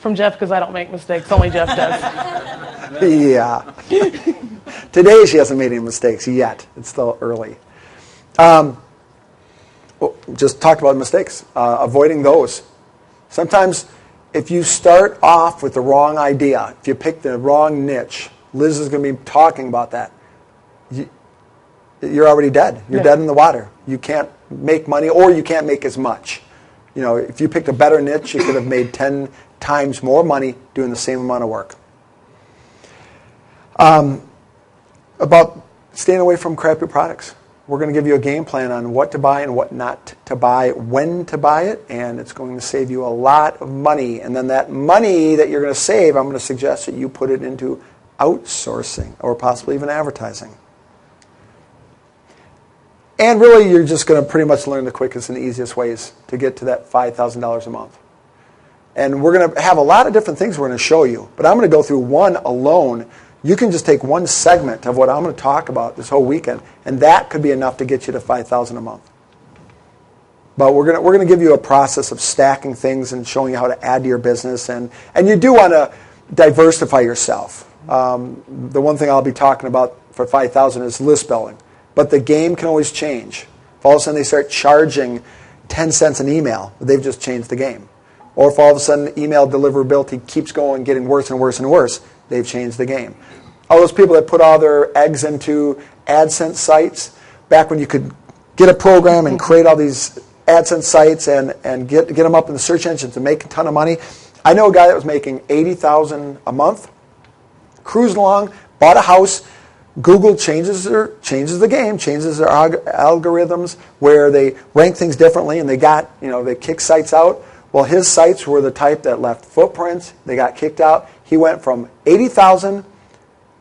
from Jeff because I don't make mistakes. Only Jeff does. Yeah. Today she hasn't made any mistakes yet. It's still early. Just talked about mistakes, avoiding those. Sometimes if you start off with the wrong idea, if you pick the wrong niche, Liz is going to be talking about that. You're already dead. You're dead in the water. You can't make money, or you can't make as much. You know, if you picked a better niche, you could have made 10 times more money doing the same amount of work. About staying away from crappy products. We're going to give you a game plan on what to buy and what not to buy, when to buy it, and it's going to save you a lot of money. And then that money that you're going to save, I'm going to suggest that you put it into outsourcing or possibly even advertising. And really, you're just going to pretty much learn the quickest and easiest ways to get to that $5,000 a month. And we're going to have a lot of different things we're going to show you, but I'm going to go through one alone. You can just take one segment of what I'm going to talk about this whole weekend, and that could be enough to get you to $5,000 a month. But we're going to give you a process of stacking things and showing you how to add to your business, and you do want to diversify yourself. The one thing I'll be talking about for $5,000 is list building, but the game can always change. If all of a sudden they start charging 10 cents an email, they've just changed the game. Or if all of a sudden email deliverability keeps going, getting worse and worse and worse, they've changed the game. All those people that put all their eggs into AdSense sites, back when you could get a program and create all these AdSense sites and get them up in the search engine to make a ton of money. I know a guy that was making $80,000 a month, cruising along, bought a house. Google changes the game, changes their algorithms where they rank things differently, and they kick sites out. Well, his sites were the type that left footprints. They got kicked out. He went from $80,000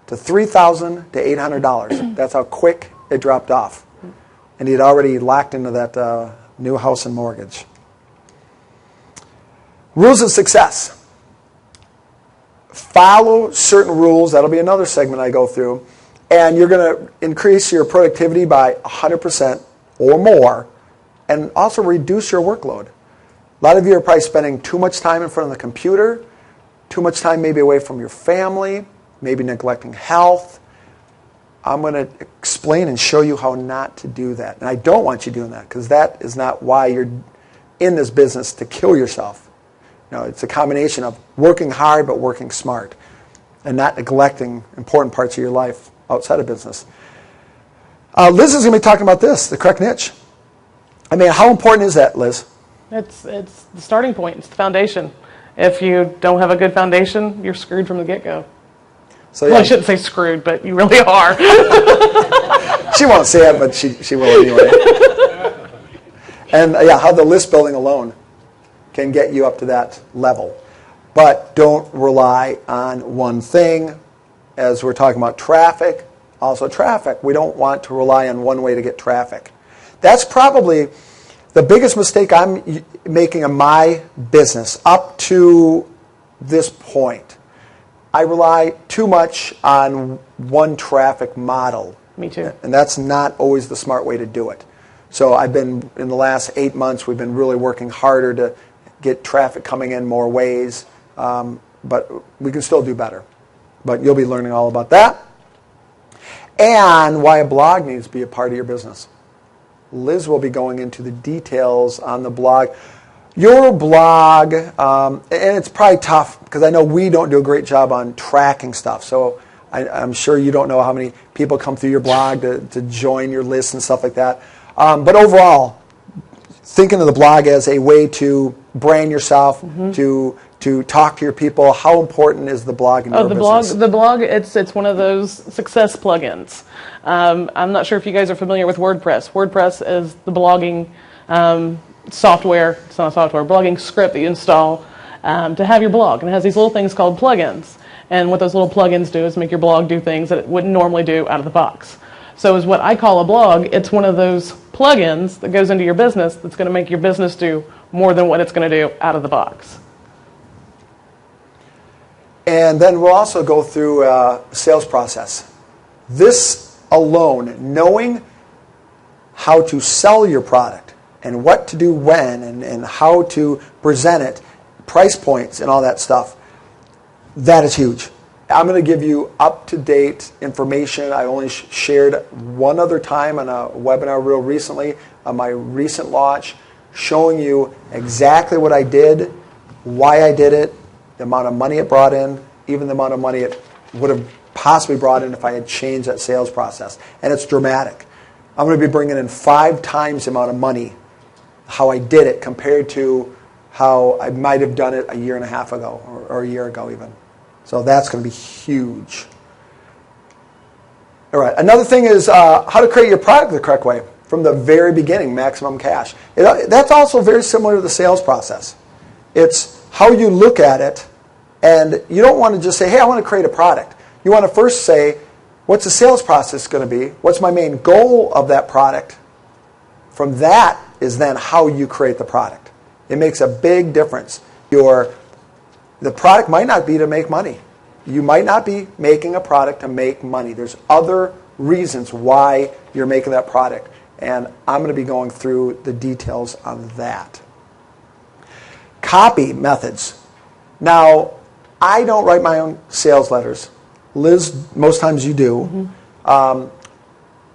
to $3,000 to $800. That's how quick it dropped off. And he had already locked into that new house and mortgage. Rules of success. Follow certain rules. That'll be another segment I go through. And you're going to increase your productivity by 100% or more, and also reduce your workload. A lot of you are probably spending too much time in front of the computer, too much time maybe away from your family, maybe neglecting health. I'm going to explain and show you how not to do that. And I don't want you doing that, because that is not why you're in this business, to kill yourself. It's a combination of working hard but working smart and not neglecting important parts of your life outside of business. Liz is going to be talking about this, the correct niche. I mean, how important is that, Liz? It's the starting point. It's the foundation. If you don't have a good foundation, you're screwed from the get-go. So, Well, I shouldn't say screwed, but you really are. She won't say it, but she will anyway. And how the list building alone can get you up to that level. But don't rely on one thing. As we're talking about traffic, also traffic. We don't want to rely on one way to get traffic. That's probably the biggest mistake I'm making in my business up to this point. I rely too much on one traffic model. Me too. And that's not always the smart way to do it. So I've been, in the last 8 months, we've been really working harder to get traffic coming in more ways. But we can still do better. But you'll be learning all about that. And why a blog needs to be a part of your business. Liz will be going into the details on the blog. Your blog, and it's probably tough because I know we don't do a great job on tracking stuff. So I'm sure you don't know how many people come through your blog to join your list and stuff like that. But overall, thinking of the blog as a way to brand yourself, to talk to your people, how important is the blog in your business? The blog, it's one of those success plugins. I'm not sure if you guys are familiar with WordPress. WordPress is the blogging software. It's not a software, blogging script that you install to have your blog. And it has these little things called plugins. And what those little plugins do is make your blog do things that it wouldn't normally do out of the box. So is what I call a blog. It's one of those plugins that goes into your business that's going to make your business do more than what it's going to do out of the box. And then we'll also go through a sales process. This alone, knowing how to sell your product and what to do when and how to present it, price points and all that stuff, that is huge. I'm going to give you up-to-date information. I only shared one other time on a webinar real recently on my recent launch, showing you exactly what I did, why I did it, the amount of money it brought in, even the amount of money it would have possibly brought in if I had changed that sales process. And it's dramatic. I'm going to be bringing in 5 times the amount of money, how I did it, compared to how I might have done it a year and a half ago or a year ago even. So that's going to be huge. All right. Another thing is how to create your product the correct way from the very beginning, maximum cash. That's also very similar to the sales process. It's how you look at it, and you don't want to just say, hey, I want to create a product. You want to first say, what's the sales process going to be? What's my main goal of that product? From that is then how you create the product. It makes a big difference. The product might not be to make money. You might not be making a product to make money. There's other reasons why you're making that product. And I'm going to be going through the details on that. Copy methods. Now, I don't write my own sales letters. Liz, most times you do.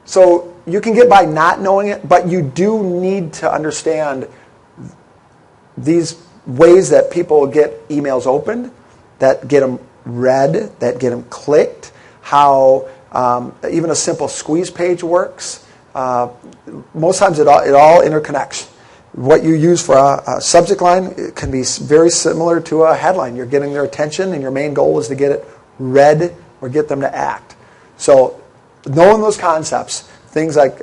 So you can get by not knowing it, but you do need to understand these ways that people get emails opened, that get them read, that get them clicked, how even a simple squeeze page works. Most times it all interconnects. What you use for a subject line, it can be very similar to a headline. You're getting their attention, and your main goal is to get it read or get them to act. So knowing those concepts, things like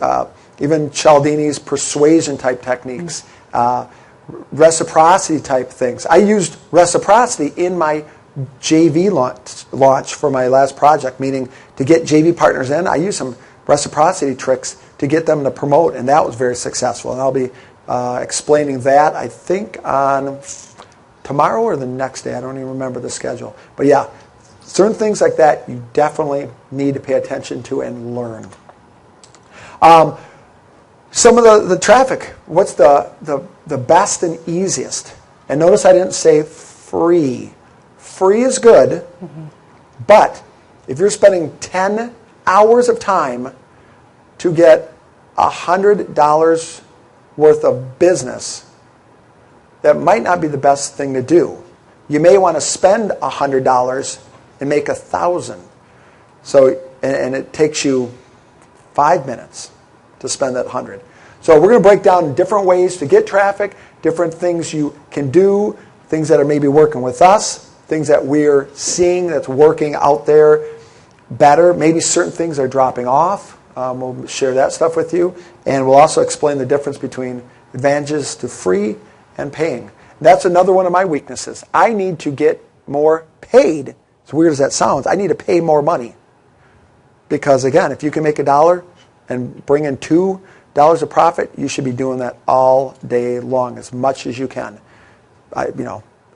even Cialdini's persuasion type techniques, reciprocity type things. I used reciprocity in my JV launch for my last project, meaning to get JV partners in. I used some reciprocity tricks to get them to promote, and that was very successful. And I'll be explaining that, I think, on tomorrow or the next day. I don't even remember the schedule. But yeah, certain things like that you definitely need to pay attention to and learn. Some of the traffic, what's the best and easiest? And notice I didn't say free. Free is good, but if you're spending 10 hours of time to get $100 worth of business, that might not be the best thing to do. You may want to spend $100 and make $1,000. So, and it takes you 5 minutes to spend that 100. So we're going to break down different ways to get traffic, different things you can do, things that are maybe working with us, things that we're seeing that's working out there better. Maybe certain things are dropping off. We'll share that stuff with you. And we'll also explain the difference between advantages to free and paying. That's another one of my weaknesses. I need to get more paid. As weird as that sounds, I need to pay more money. Because again, if you can make $1 and bring in $2 of profit, you should be doing that all day long, as much as you can.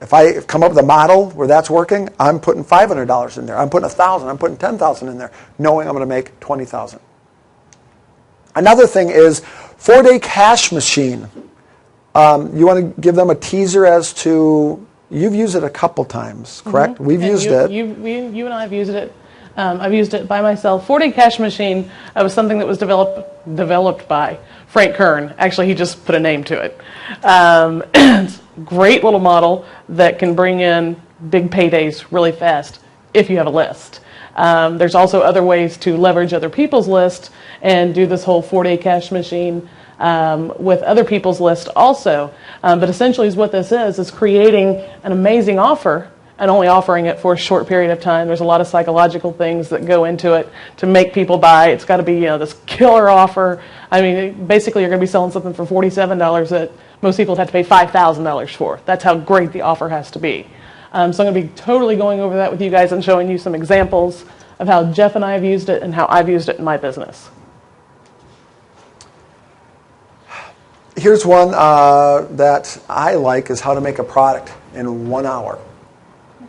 If I come up with a model where that's working, I'm putting $500 in there. I'm putting $1,000. I'm putting $10,000 in there, knowing I'm going to make $20,000. Another thing is 4-day cash machine. You want to give them a teaser as to, you've used it a couple times, correct? Mm-hmm. We've used it. You and I have used it. I've used it by myself. 4-day cash machine was something that was developed by Frank Kern. Actually, he just put a name to it. It's a great little model that can bring in big paydays really fast if you have a list. There's also other ways to leverage other people's lists and do this whole 4-day cash machine with other people's list also. But essentially what this is creating an amazing offer and only offering it for a short period of time. There's a lot of psychological things that go into it to make people buy. It's got to be this killer offer. I mean, basically you're going to be selling something for $47 that most people would have to pay $5,000 for. That's how great the offer has to be. So I'm going to be totally going over that with you guys and showing you some examples of how Jeff and I have used it and how I've used it in my business. Here's one that I like, is how to make a product in 1 hour.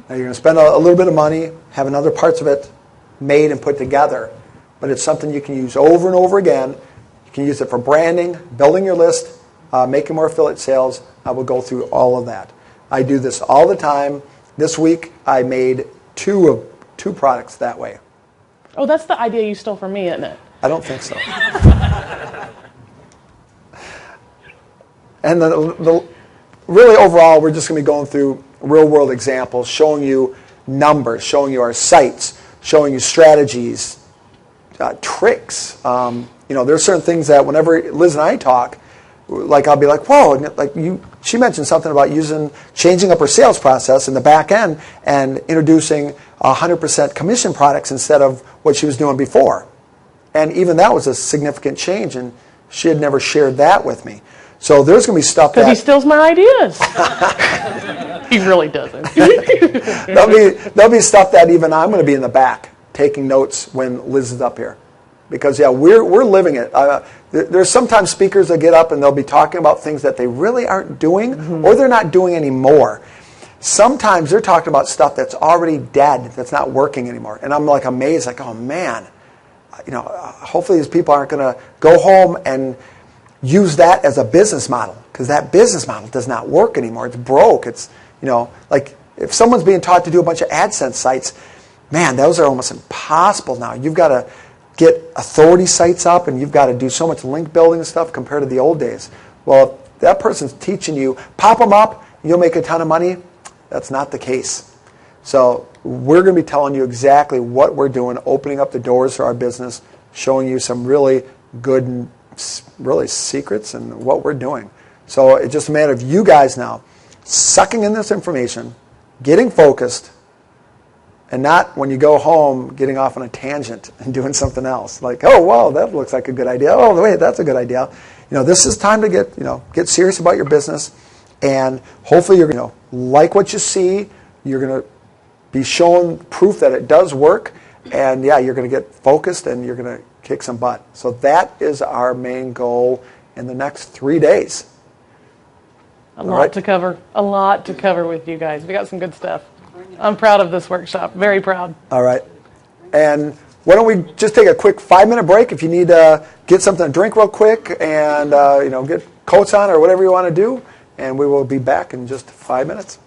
Now you're going to spend a little bit of money, have other parts of it made and put together, but it's something you can use over and over again. You can use it for branding, building your list, making more affiliate sales. I will go through all of that. I do this all the time. This week I made two products that way. Oh, that's the idea you stole from me, isn't it? I don't think so. And really overall, we're just going to be going through real world examples, showing you numbers, showing you our sites, showing you strategies, tricks. There's certain things that whenever Liz and I talk, like I'll be like, whoa, she mentioned something about changing up her sales process in the back end and introducing 100% commission products instead of what she was doing before. And even that was a significant change, and she had never shared that with me. So there's going to be stuff that... Because he steals my ideas. He really doesn't. there'll be stuff that even I'm going to be in the back taking notes when Liz is up here. Because, we're living it. There's sometimes speakers that get up and they'll be talking about things that they really aren't doing or they're not doing anymore. Sometimes they're talking about stuff that's already dead, that's not working anymore. And I'm like amazed, like, oh man, hopefully these people aren't going to go home and use that as a business model, because that business model does not work anymore. It's broke. It's, like if someone's being taught to do a bunch of AdSense sites, man, those are almost impossible now. You've got to get authority sites up and you've got to do so much link building and stuff compared to the old days. Well, if that person's teaching you, pop them up, you'll make a ton of money. That's not the case. So we're going to be telling you exactly what we're doing, opening up the doors for our business, showing you some really good and really secrets and what we're doing. So it's just a matter of you guys now sucking in this information, getting focused, and not when you go home getting off on a tangent and doing something else. Like, oh, wow, that looks like a good idea. Oh, wait, that's a good idea. This is time to get serious about your business, and hopefully you're going to like what you see. You're going to be shown proof that it does work, and you're going to get focused and you're going to kick some butt. So that is our main goal in the next 3 days. A lot to cover with you guys. We got some good stuff. I'm proud of this workshop. Very proud. All right. And why don't we just take a quick 5-minute break if you need to get something to drink real quick and get coats on or whatever you want to do, and we will be back in just 5 minutes.